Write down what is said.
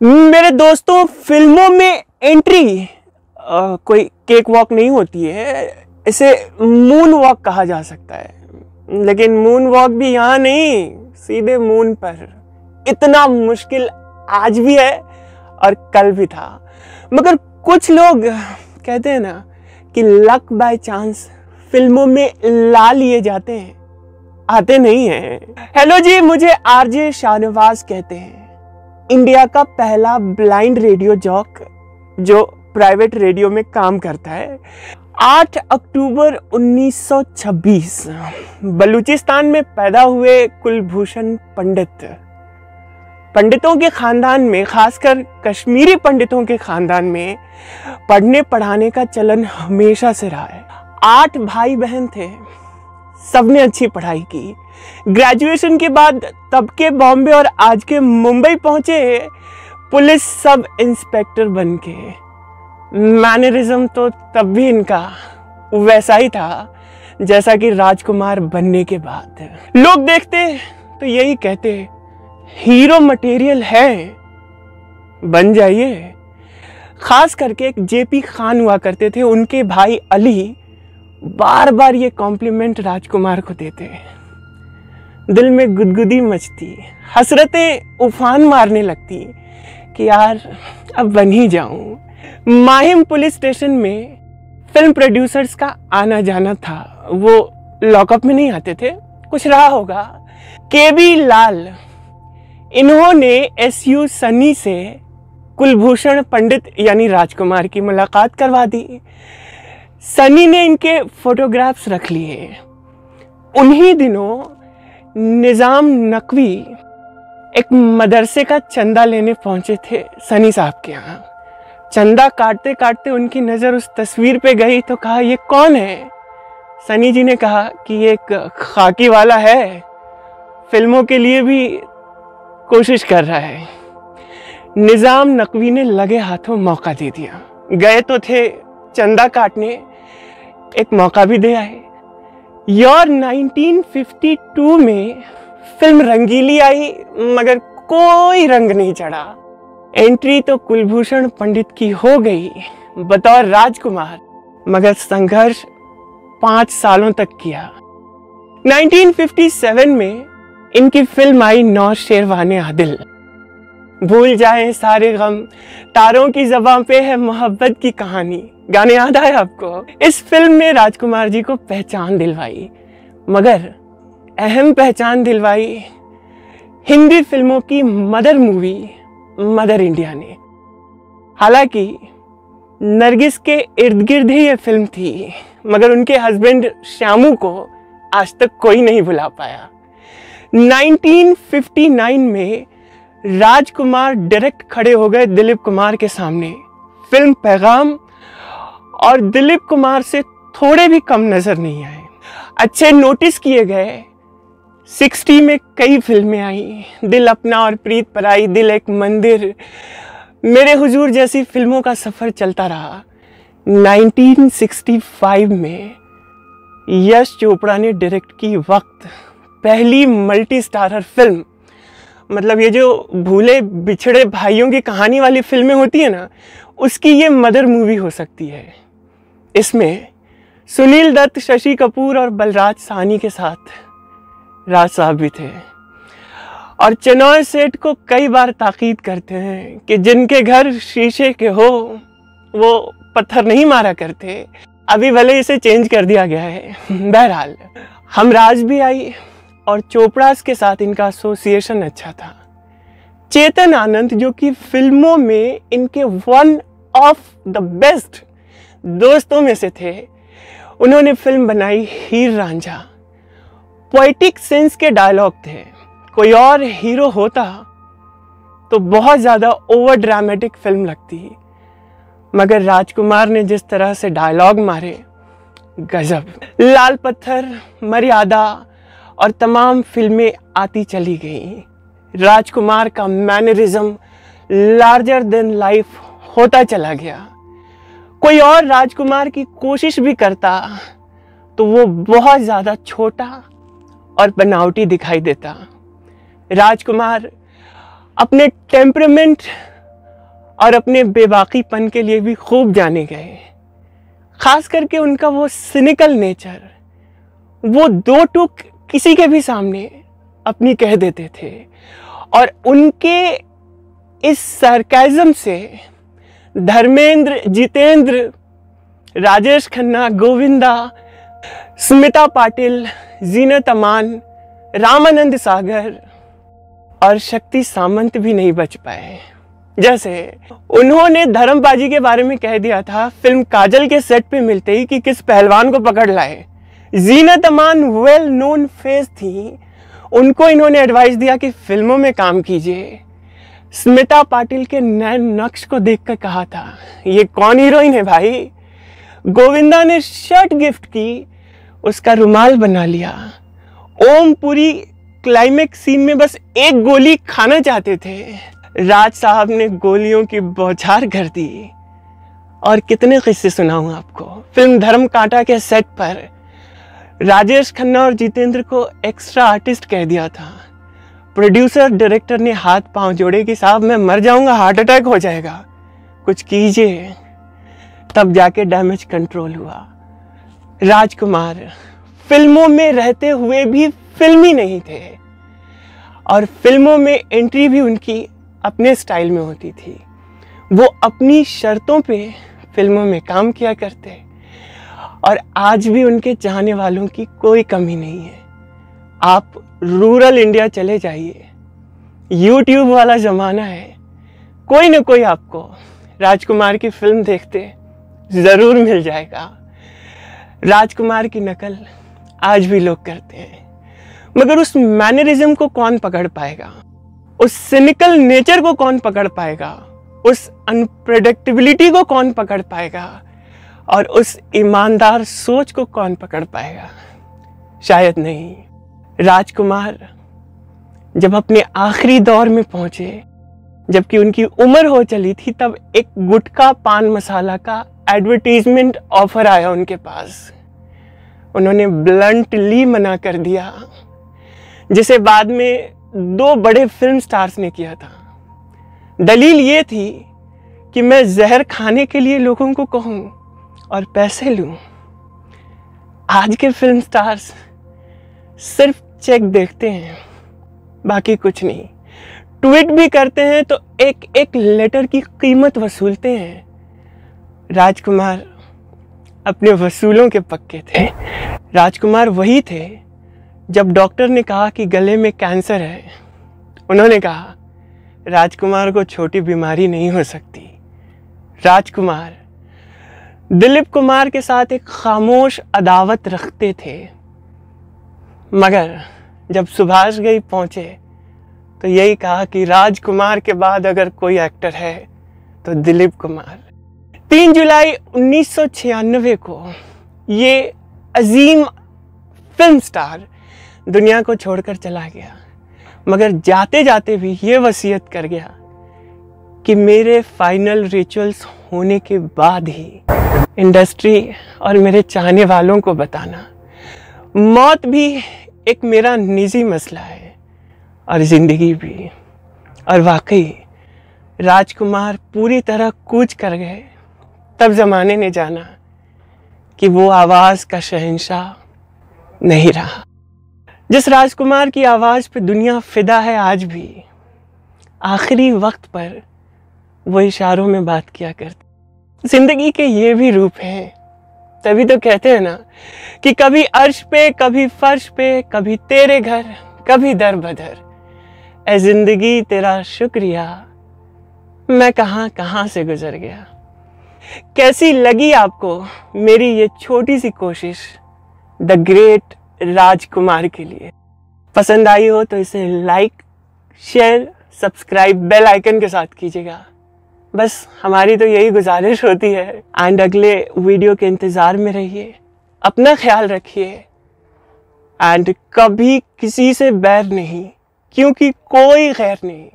मेरे दोस्तों, फिल्मों में एंट्री कोई केक वॉक नहीं होती है, इसे मून वॉक कहा जा सकता है। लेकिन मून वॉक भी यहाँ नहीं, सीधे मून पर। इतना मुश्किल आज भी है और कल भी था। मगर कुछ लोग कहते हैं ना कि लक बाय चांस फिल्मों में ला लिए जाते हैं, आते नहीं हैं। हेलो जी, मुझे आरजे शाहनवाज कहते हैं। इंडिया का पहला ब्लाइंड रेडियो जॉक जो प्राइवेट रेडियो में काम करता है। 8 अक्टूबर 1926 बलूचिस्तान में पैदा हुए कुलभूषण पंडित। पंडितों के खानदान में, खासकर कश्मीरी पंडितों के खानदान में पढ़ने पढ़ाने का चलन हमेशा से रहा है। 8 भाई बहन थे, सबने अच्छी पढ़ाई की। ग्रेजुएशन के बाद तब के बॉम्बे और आज के मुंबई पहुंचे पुलिस सब इंस्पेक्टर बन के। मैनरिज्म तो तब भी इनका वैसा ही था जैसा कि राजकुमार बनने के बाद। लोग देखते तो यही कहते, हीरो मटेरियल है, बन जाइए। खास करके एक जेपी खान हुआ करते थे, उनके भाई अली बार बार ये कॉम्प्लीमेंट राजकुमार को देते। दिल में गुदगुदी मचती, हसरतें उफान मारने लगती कि यार अब बन ही जाऊं। माहिम पुलिस स्टेशन में फिल्म प्रोड्यूसर्स का आना जाना था। वो लॉकअप में नहीं आते थे, कुछ रहा होगा। केबी लाल, इन्होंने एसयू सनी से कुलभूषण पंडित यानी राजकुमार की मुलाकात करवा दी। सनी ने इनके फोटोग्राफ्स रख लिए। उन्हीं दिनों निजाम नकवी एक मदरसे का चंदा लेने पहुंचे थे सनी साहब के यहाँ। चंदा काटते काटते उनकी नज़र उस तस्वीर पे गई तो कहा, ये कौन है? सनी जी ने कहा कि ये एक खाकी वाला है, फिल्मों के लिए भी कोशिश कर रहा है। निजाम नकवी ने लगे हाथों मौका दे दिया। गए तो थे चंदा काटने, एक मौका भी दे आए। यार 1952 में फिल्म रंगीली आई, मगर कोई रंग नहीं चढ़ा। एंट्री तो कुलभूषण पंडित की हो गई बतौर राजकुमार, मगर संघर्ष 5 सालों तक किया। 1957 में इनकी फिल्म आई नौ शेरवाने आदिल। भूल जाएं सारे गम, तारों की ज़बां पे है मोहब्बत की कहानी। गाने याद आए आपको? इस फिल्म में राजकुमार जी को पहचान दिलवाई, मगर अहम पहचान दिलवाई हिंदी फिल्मों की मदर मूवी मदर इंडिया ने। हालांकि नरगिस के इर्द गिर्द ही ये फिल्म थी, मगर उनके हस्बैंड श्यामू को आज तक कोई नहीं भुला पाया। 1959 में राजकुमार डायरेक्ट खड़े हो गए दिलीप कुमार के सामने। फिल्म पैगाम और दिलीप कुमार से थोड़े भी कम नजर नहीं आए, अच्छे नोटिस किए गए। 60 में कई फिल्में आई, दिल अपना और प्रीत पराई, दिल एक मंदिर, मेरे हुजूर जैसी फिल्मों का सफर चलता रहा। 1965 में यश चोपड़ा ने डायरेक्ट की वक्त, पहली मल्टी स्टारर फिल्म। मतलब ये जो भूले बिछड़े भाइयों की कहानी वाली फिल्में होती है ना, उसकी ये मदर मूवी हो सकती है। इसमें सुनील दत्त, शशि कपूर और बलराज साहनी के साथ राज साहब भी थे। और चेनॉय सेठ को कई बार ताकीद करते हैं कि जिनके घर शीशे के हो वो पत्थर नहीं मारा करते। अभी भले इसे चेंज कर दिया गया है। बहरहाल हमराज भी आई और चोपड़ास के साथ इनका एसोसिएशन अच्छा था। चेतन आनंद, जो कि फिल्मों में इनके वन ऑफ द बेस्ट दोस्तों में से थे, उन्होंने फिल्म बनाई हीर रांझा। पोएटिक सेंस के डायलॉग थे। कोई और हीरो होता तो बहुत ज़्यादा ओवर ड्रामेटिक फिल्म लगती, मगर राजकुमार ने जिस तरह से डायलॉग मारे, गजब। लाल पत्थर, मर्यादा और तमाम फिल्में आती चली गई। राजकुमार का मैनरिज्म लार्जर देन लाइफ होता चला गया। कोई और राजकुमार की कोशिश भी करता तो वो बहुत ज़्यादा छोटा और बनावटी दिखाई देता। राजकुमार अपने टेम्परामेंट और अपने बेबाकीपन के लिए भी खूब जाने गए। खास करके उनका वो सिनिकल नेचर, वो दो टूक किसी के भी सामने अपनी कह देते थे, और उनके इस सरकाज़म से धर्मेंद्र, जितेंद्र, राजेश खन्ना, गोविंदा, स्मिता पाटिल, जीनत अमान, रामानंद सागर और शक्ति सामंत भी नहीं बच पाए। जैसे उन्होंने धर्मबाजी के बारे में कह दिया था फिल्म काजल के सेट पे मिलते ही कि किस पहलवान को पकड़ लाए। Zeenat Aman well known face थी, उनको इन्होंने एडवाइस दिया कि फिल्मों में काम कीजिए। स्मिता पाटिल के नए नक्श को देखकर कहा था ये कौन हीरोइन है भाई। गोविंदा ने शर्ट गिफ्ट की, उसका रुमाल बना लिया। ओम पुरी क्लाइमेक्स सीन में बस एक गोली खाना चाहते थे, राज साहब ने गोलियों की बौछार कर दी। और कितने किस्से सुनाऊं आपको। फिल्म धर्म कांटा के सेट पर राजेश खन्ना और जितेंद्र को एक्स्ट्रा आर्टिस्ट कह दिया था। प्रोड्यूसर डायरेक्टर ने हाथ पांव जोड़े कि साहब मैं मर जाऊंगा, हार्ट अटैक हो जाएगा, कुछ कीजिए। तब जाके डैमेज कंट्रोल हुआ। राजकुमार फिल्मों में रहते हुए भी फिल्मी नहीं थे, और फिल्मों में एंट्री भी उनकी अपने स्टाइल में होती थी। वो अपनी शर्तों पे फिल्मों में काम किया करते, और आज भी उनके चाहने वालों की कोई कमी नहीं है। आप रूरल इंडिया चले जाइए, यूट्यूब वाला ज़माना है, कोई ना कोई आपको राजकुमार की फिल्म देखते ज़रूर मिल जाएगा। राजकुमार की नकल आज भी लोग करते हैं, मगर उस मैनरिज्म को कौन पकड़ पाएगा, उस सिनिकल नेचर को कौन पकड़ पाएगा, उस अनप्रेडिक्टेबिलिटी को कौन पकड़ पाएगा, और उस ईमानदार सोच को कौन पकड़ पाएगा? शायद नहीं। राजकुमार जब अपने आखिरी दौर में पहुंचे, जबकि उनकी उम्र हो चली थी, तब एक गुटखा पान मसाला का एडवर्टीजमेंट ऑफर आया उनके पास। उन्होंने ब्लंटली मना कर दिया, जिसे बाद में 2 बड़े फिल्म स्टार्स ने किया था। दलील ये थी कि मैं जहर खाने के लिए लोगों को कहूं और पैसे लूं। आज के फिल्म स्टार्स सिर्फ चेक देखते हैं, बाकी कुछ नहीं। ट्वीट भी करते हैं तो एक एक लेटर की कीमत वसूलते हैं। राजकुमार अपने वसूलों के पक्के थे। राजकुमार वही थे जब डॉक्टर ने कहा कि गले में कैंसर है, उन्होंने कहा राजकुमार को छोटी बीमारी नहीं हो सकती। राजकुमार दिलीप कुमार के साथ एक खामोश अदावत रखते थे, मगर जब सुभाष घई पहुंचे तो यही कहा कि राजकुमार के बाद अगर कोई एक्टर है तो दिलीप कुमार। 3 जुलाई 1996 को ये अजीम फिल्म स्टार दुनिया को छोड़कर चला गया, मगर जाते जाते भी ये वसीयत कर गया कि मेरे फाइनल रिचुअल्स होने के बाद ही इंडस्ट्री और मेरे चाहने वालों को बताना। मौत भी एक मेरा निजी मसला है और ज़िंदगी भी। और वाकई राजकुमार पूरी तरह कूच कर गए। तब ज़माने ने जाना कि वो आवाज़ का शहंशाह नहीं रहा। जिस राजकुमार की आवाज़ पे दुनिया फिदा है आज भी, आखिरी वक्त पर वो इशारों में बात किया करते। ज़िंदगी के ये भी रूप हैं, तभी तो कहते हैं ना कि कभी अर्श पे, कभी फर्श पे, कभी तेरे घर, कभी दर बदर। ऐ ज़िंदगी तेरा शुक्रिया, मैं कहाँ कहाँ से गुजर गया। कैसी लगी आपको मेरी ये छोटी सी कोशिश द ग्रेट राजकुमार के लिए? पसंद आई हो तो इसे like, share, subscribe bell icon के साथ कीजिएगा। बस हमारी तो यही गुजारिश होती है। एंड अगले वीडियो के इंतज़ार में रहिए, अपना ख्याल रखिए, एंड कभी किसी से बैर नहीं, क्योंकि कोई खैर नहीं।